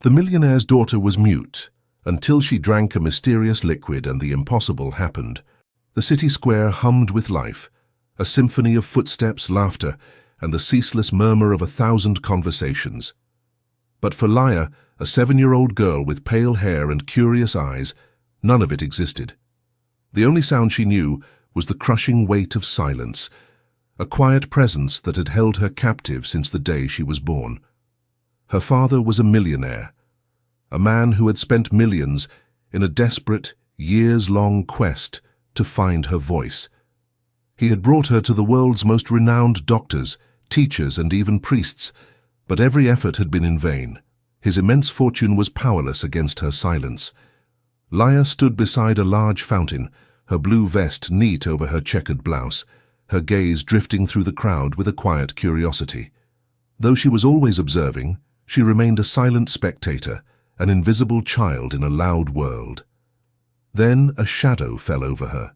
The millionaire's daughter was mute until she drank a mysterious liquid and the impossible happened. The city square hummed with life, a symphony of footsteps, laughter, and the ceaseless murmur of 1,000 conversations. But for Laya, a 7-year-old girl with pale hair and curious eyes, none of it existed. The only sound she knew was the crushing weight of silence, a quiet presence that had held her captive since the day she was born. Her father was a millionaire, a man who had spent millions in a desperate, years-long quest to find her voice. He had brought her to the world's most renowned doctors, teachers, and even priests, but every effort had been in vain. His immense fortune was powerless against her silence. Laya stood beside a large fountain, her blue vest neat over her checkered blouse, her gaze drifting through the crowd with a quiet curiosity. Though she was always observing, she remained a silent spectator, an invisible child in a loud world. Then a shadow fell over her.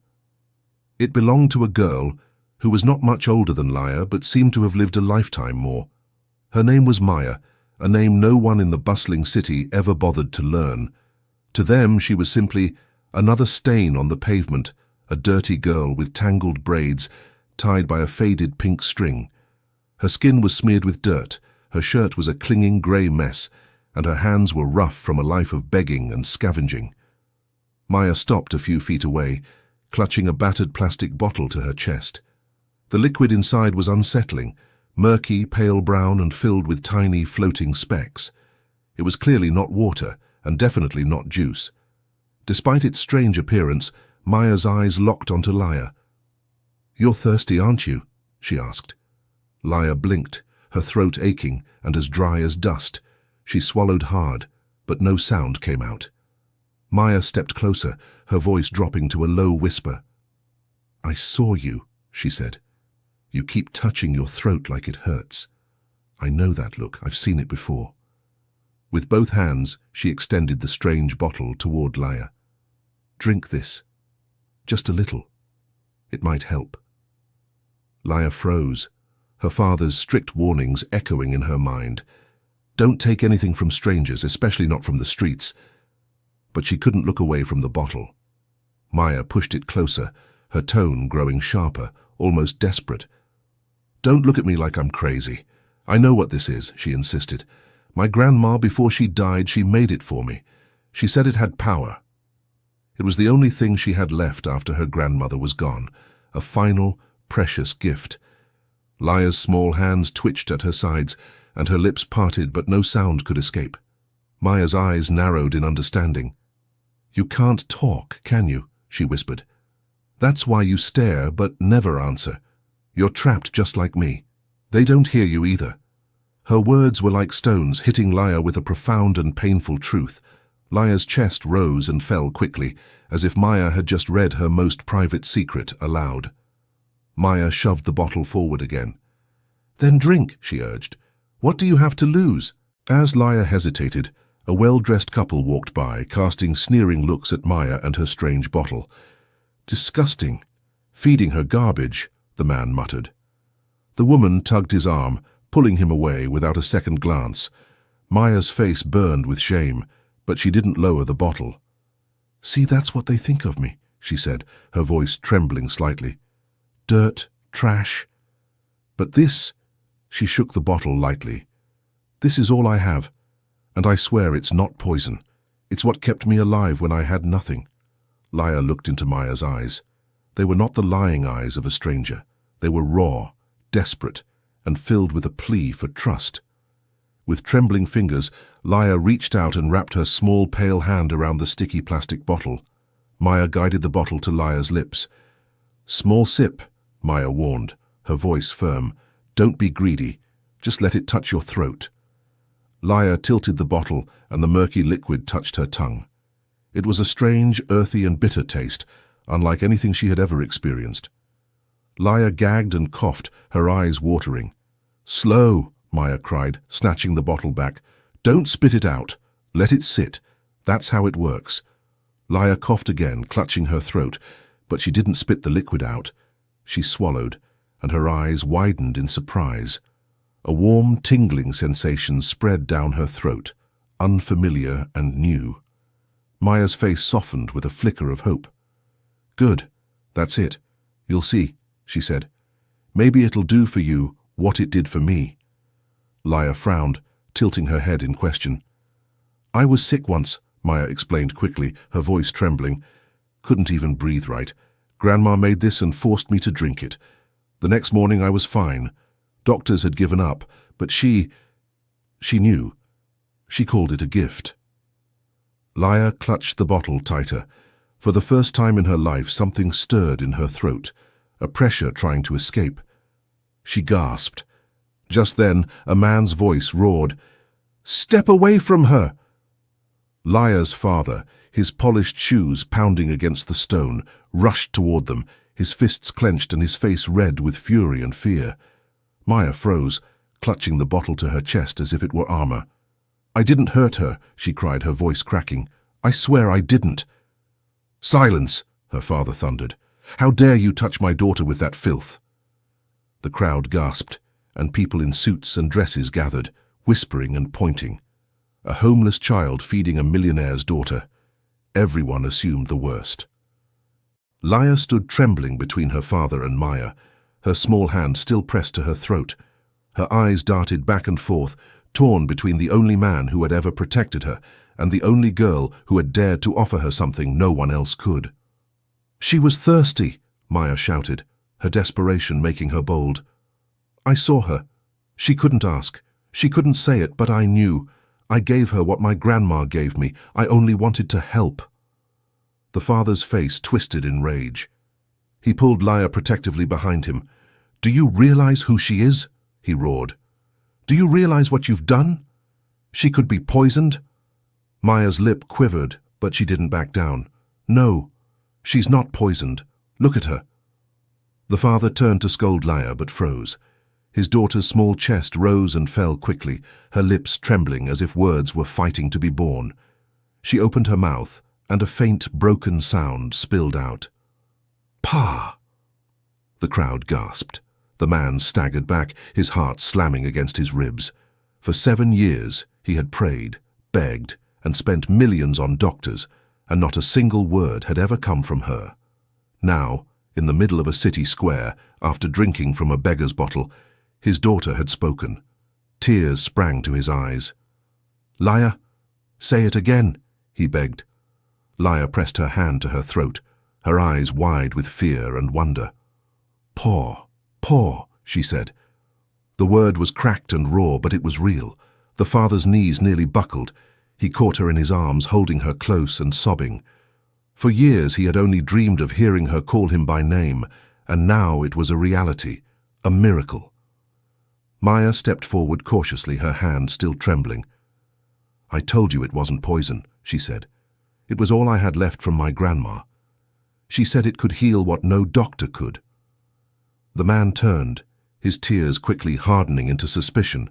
It belonged to a girl who was not much older than Laya but seemed to have lived a lifetime more. Her name was Maya, a name no one in the bustling city ever bothered to learn. To them she was simply another stain on the pavement, a dirty girl with tangled braids tied by a faded pink string. Her skin was smeared with dirt, her shirt was a clinging grey mess, and her hands were rough from a life of begging and scavenging. Maya stopped a few feet away, clutching a battered plastic bottle to her chest. The liquid inside was unsettling, murky, pale brown, and filled with tiny, floating specks. It was clearly not water, and definitely not juice. Despite its strange appearance, Maya's eyes locked onto Laya. "You're thirsty, aren't you?" she asked. Laya blinked, her throat aching and as dry as dust. She swallowed hard, but no sound came out. Maya stepped closer, her voice dropping to a low whisper. "I saw you," she said. "You keep touching your throat like it hurts. I know that look, I've seen it before." With both hands, she extended the strange bottle toward Laya. "Drink this. Just a little. It might help." Laya froze, her father's strict warnings echoing in her mind. Don't take anything from strangers, especially not from the streets. But she couldn't look away from the bottle. Maya pushed it closer, her tone growing sharper, almost desperate. "Don't look at me like I'm crazy. I know what this is," she insisted. "My grandma, before she died, she made it for me. She said it had power." It was the only thing she had left after her grandmother was gone, a final, precious gift. Laya's small hands twitched at her sides, and her lips parted, but no sound could escape. Maya's eyes narrowed in understanding. "You can't talk, can you?" she whispered. "That's why you stare but never answer. You're trapped just like me. They don't hear you either." Her words were like stones, hitting Laya with a profound and painful truth. Laya's chest rose and fell quickly, as if Maya had just read her most private secret aloud. Maya shoved the bottle forward again. "Then drink," she urged. "What do you have to lose?" As Laya hesitated, a well-dressed couple walked by, casting sneering looks at Maya and her strange bottle. "Disgusting. Feeding her garbage," the man muttered. The woman tugged his arm, pulling him away without a second glance. Maya's face burned with shame, but she didn't lower the bottle. "See, that's what they think of me," she said, her voice trembling slightly. "Dirt, trash. But this," she shook the bottle lightly, "this is all I have, and I swear it's not poison. It's what kept me alive when I had nothing." Laya looked into Maya's eyes. They were not the lying eyes of a stranger. They were raw, desperate, and filled with a plea for trust. With trembling fingers, Laya reached out and wrapped her small pale hand around the sticky plastic bottle. Maya guided the bottle to Laya's lips. "Small sip," Maya warned, her voice firm. "Don't be greedy. Just let it touch your throat." Laya tilted the bottle, and the murky liquid touched her tongue. It was a strange, earthy and bitter taste, unlike anything she had ever experienced. Laya gagged and coughed, her eyes watering. "Slow," Maya cried, snatching the bottle back. "Don't spit it out. Let it sit. That's how it works." Laya coughed again, clutching her throat, but she didn't spit the liquid out. She swallowed, and her eyes widened in surprise. A warm, tingling sensation spread down her throat, unfamiliar and new. Maya's face softened with a flicker of hope. "Good, that's it. You'll see," she said. "Maybe it'll do for you what it did for me." Laya frowned, tilting her head in question. "I was sick once," Maya explained quickly, her voice trembling. "Couldn't even breathe right. Grandma made this and forced me to drink it. The next morning I was fine. Doctors had given up, but she knew. She called it a gift." Laya clutched the bottle tighter. For the first time in her life, something stirred in her throat, a pressure trying to escape. She gasped. Just then, a man's voice roared, "Step away from her!" Laya's father, his polished shoes pounding against the stone, rushed toward them, his fists clenched and his face red with fury and fear. Maya froze, clutching the bottle to her chest as if it were armor. "I didn't hurt her," she cried, her voice cracking. "I swear I didn't." "Silence!" her father thundered. "How dare you touch my daughter with that filth?" The crowd gasped, and people in suits and dresses gathered, whispering and pointing. A homeless child feeding a millionaire's daughter. Everyone assumed the worst. Laya stood trembling between her father and Maya, her small hand still pressed to her throat. Her eyes darted back and forth, torn between the only man who had ever protected her and the only girl who had dared to offer her something no one else could. "She was thirsty," Maya shouted, her desperation making her bold. "I saw her. She couldn't ask. She couldn't say it, but I knew. I gave her what my grandma gave me. I only wanted to help." The father's face twisted in rage. He pulled Laya protectively behind him. "Do you realize who she is?" he roared. "Do you realize what you've done? She could be poisoned." Maya's lip quivered, but she didn't back down. "No, she's not poisoned. Look at her." The father turned to scold Laya, but froze. His daughter's small chest rose and fell quickly, her lips trembling as if words were fighting to be born. She opened her mouth, and a faint, broken sound spilled out. "Pa!" The crowd gasped. The man staggered back, his heart slamming against his ribs. For 7 years, he had prayed, begged, and spent millions on doctors, and not a single word had ever come from her. Now, in the middle of a city square, after drinking from a beggar's bottle, his daughter had spoken. Tears sprang to his eyes. "Laya, say it again," he begged. Laya pressed her hand to her throat, her eyes wide with fear and wonder. "Paw, paw," she said. The word was cracked and raw, but it was real. The father's knees nearly buckled. He caught her in his arms, holding her close and sobbing. For years he had only dreamed of hearing her call him by name, and now it was a reality, a miracle. Maya stepped forward cautiously, her hand still trembling. "I told you it wasn't poison," she said. "It was all I had left from my grandma. She said it could heal what no doctor could." The man turned, his tears quickly hardening into suspicion.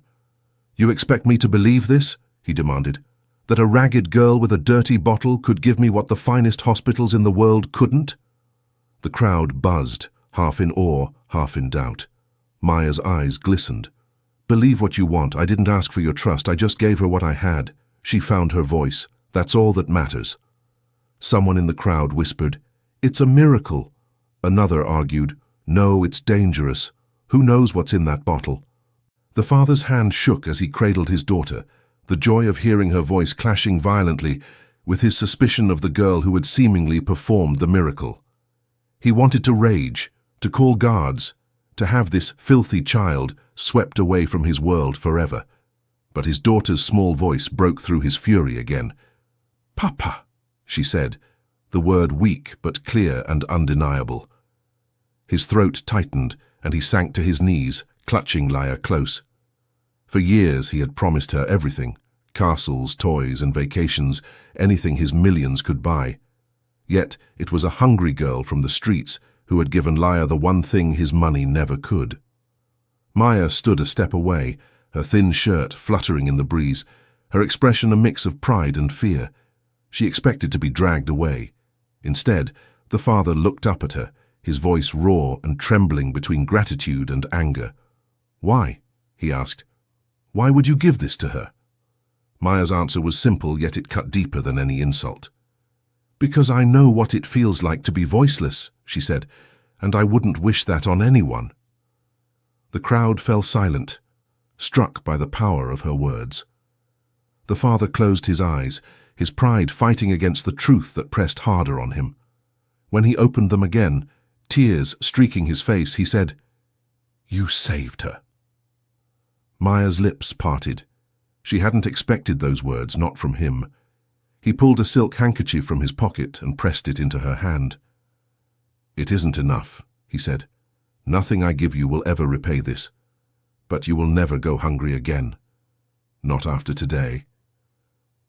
"You expect me to believe this?" he demanded. "That a ragged girl with a dirty bottle could give me what the finest hospitals in the world couldn't?" The crowd buzzed, half in awe, half in doubt. Maya's eyes glistened. "Believe what you want. I didn't ask for your trust. I just gave her what I had." She found her voice. "That's all that matters." Someone in the crowd whispered, "It's a miracle." Another argued, "No, it's dangerous. Who knows what's in that bottle?" The father's hand shook as he cradled his daughter, the joy of hearing her voice clashing violently with his suspicion of the girl who had seemingly performed the miracle. He wanted to rage, to call guards, to have this filthy child swept away from his world forever. But his daughter's small voice broke through his fury again. "Papa," she said, the word weak but clear and undeniable. His throat tightened, and he sank to his knees, clutching Laya close. For years he had promised her everything, castles, toys, and vacations, anything his millions could buy. Yet it was a hungry girl from the streets who had given Laya the one thing his money never could. Maya stood a step away, her thin shirt fluttering in the breeze, her expression a mix of pride and fear. She expected to be dragged away. Instead, the father looked up at her, his voice raw and trembling between gratitude and anger. "Why?" he asked. "Why would you give this to her?" Maya's answer was simple, yet it cut deeper than any insult. "Because I know what it feels like to be voiceless," she said, "and I wouldn't wish that on anyone." The crowd fell silent, struck by the power of her words. The father closed his eyes, his pride fighting against the truth that pressed harder on him. When he opened them again, tears streaking his face, he said, "You saved her." Maya's lips parted. She hadn't expected those words, not from him. He pulled a silk handkerchief from his pocket and pressed it into her hand. "It isn't enough," he said. "Nothing I give you will ever repay this. But you will never go hungry again. Not after today."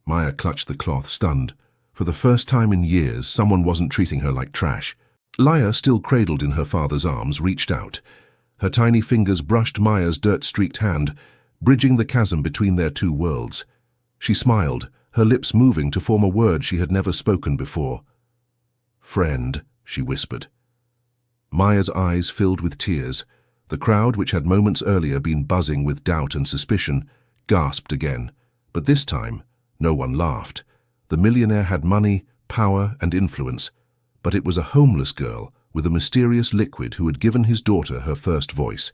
Maya clutched the cloth, stunned. For the first time in years, someone wasn't treating her like trash. Laya, still cradled in her father's arms, reached out. Her tiny fingers brushed Maya's dirt-streaked hand, bridging the chasm between their two worlds. She smiled, her lips moving to form a word she had never spoken before. "Friend," she whispered. Maya's eyes filled with tears. The crowd, which had moments earlier been buzzing with doubt and suspicion, gasped again. But this time, no one laughed. The millionaire had money, power, and influence, but it was a homeless girl with a mysterious liquid who had given his daughter her first voice.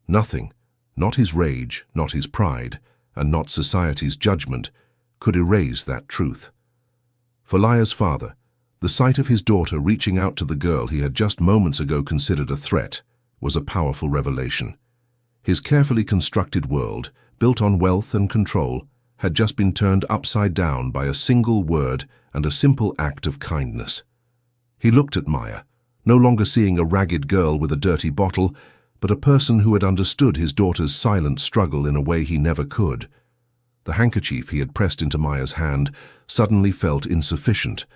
Nothing, not his rage, not his pride, and not society's judgment, could erase that truth. For Laya's father, the sight of his daughter reaching out to the girl he had just moments ago considered a threat was a powerful revelation. His carefully constructed world, built on wealth and control, had just been turned upside down by a single word and a simple act of kindness. He looked at Maya, no longer seeing a ragged girl with a dirty bottle, but a person who had understood his daughter's silent struggle in a way he never could. The handkerchief he had pressed into Maya's hand suddenly felt insufficient,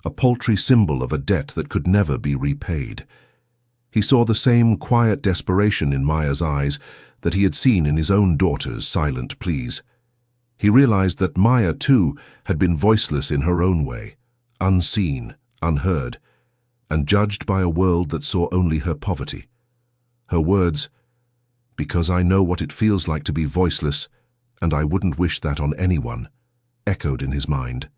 a paltry symbol of a debt that could never be repaid. He saw the same quiet desperation in Maya's eyes that he had seen in his own daughter's silent pleas. He realized that Maya, too, had been voiceless in her own way, unseen, unheard, and judged by a world that saw only her poverty. Her words, "Because I know what it feels like to be voiceless, and I wouldn't wish that on anyone," echoed in his mind,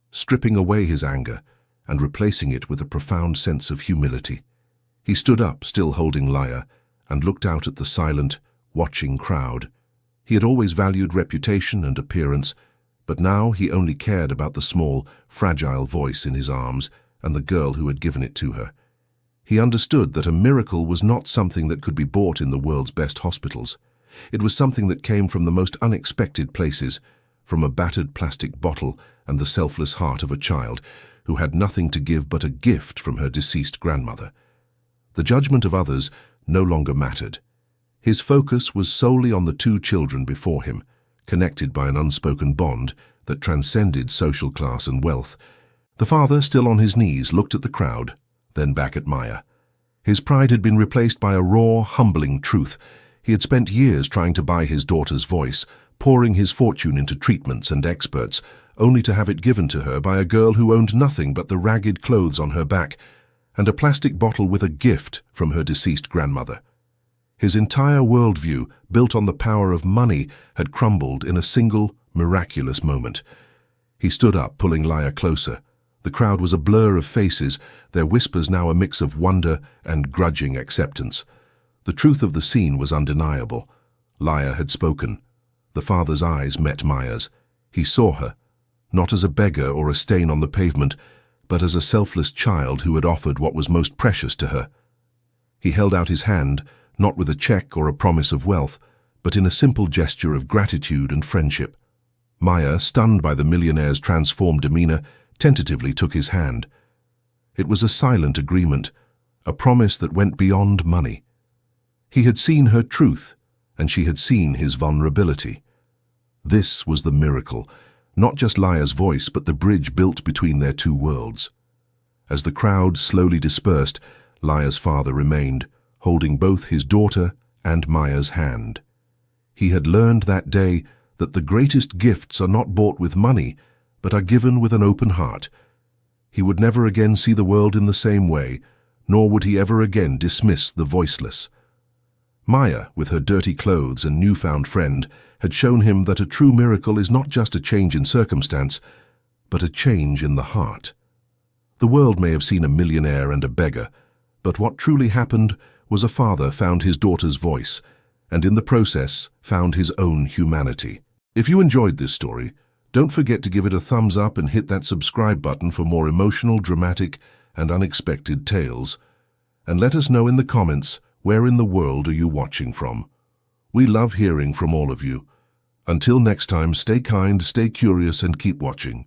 stripping away his anger and replacing it with a profound sense of humility. He stood up, still holding Laya, and looked out at the silent, watching crowd. He had always valued reputation and appearance, but now he only cared about the small, fragile voice in his arms and the girl who had given it to her. He understood that a miracle was not something that could be bought in the world's best hospitals. It was something that came from the most unexpected places, from a battered plastic bottle and the selfless heart of a child who had nothing to give but a gift from her deceased grandmother. The judgment of others no longer mattered. His focus was solely on the two children before him, connected by an unspoken bond that transcended social class and wealth. The father, still on his knees, looked at the crowd, then back at Maya. His pride had been replaced by a raw, humbling truth. He had spent years trying to buy his daughter's voice, pouring his fortune into treatments and experts, only to have it given to her by a girl who owned nothing but the ragged clothes on her back and a plastic bottle with a gift from her deceased grandmother. His entire worldview, built on the power of money, had crumbled in a single, miraculous moment. He stood up, pulling Laya closer. The crowd was a blur of faces, their whispers now a mix of wonder and grudging acceptance. The truth of the scene was undeniable. Laya had spoken. The father's eyes met Maya's. He saw her, not as a beggar or a stain on the pavement, but as a selfless child who had offered what was most precious to her. He held out his hand, not with a check or a promise of wealth, but in a simple gesture of gratitude and friendship. Maya, stunned by the millionaire's transformed demeanor, tentatively took his hand. It was a silent agreement, a promise that went beyond money. He had seen her truth, and she had seen his vulnerability. This was the miracle, not just Laya's voice, but the bridge built between their two worlds. As the crowd slowly dispersed, Laya's father remained, holding both his daughter and Maya's hand. He had learned that day that the greatest gifts are not bought with money, but are given with an open heart. He would never again see the world in the same way, nor would he ever again dismiss the voiceless. Maya, with her dirty clothes and newfound friend, had shown him that a true miracle is not just a change in circumstance, but a change in the heart. The world may have seen a millionaire and a beggar, but what truly happened was a father found his daughter's voice, and in the process found his own humanity. If you enjoyed this story, don't forget to give it a thumbs up and hit that subscribe button for more emotional, dramatic, and unexpected tales. And let us know in the comments, where in the world are you watching from? We love hearing from all of you. Until next time, stay kind, stay curious, and keep watching.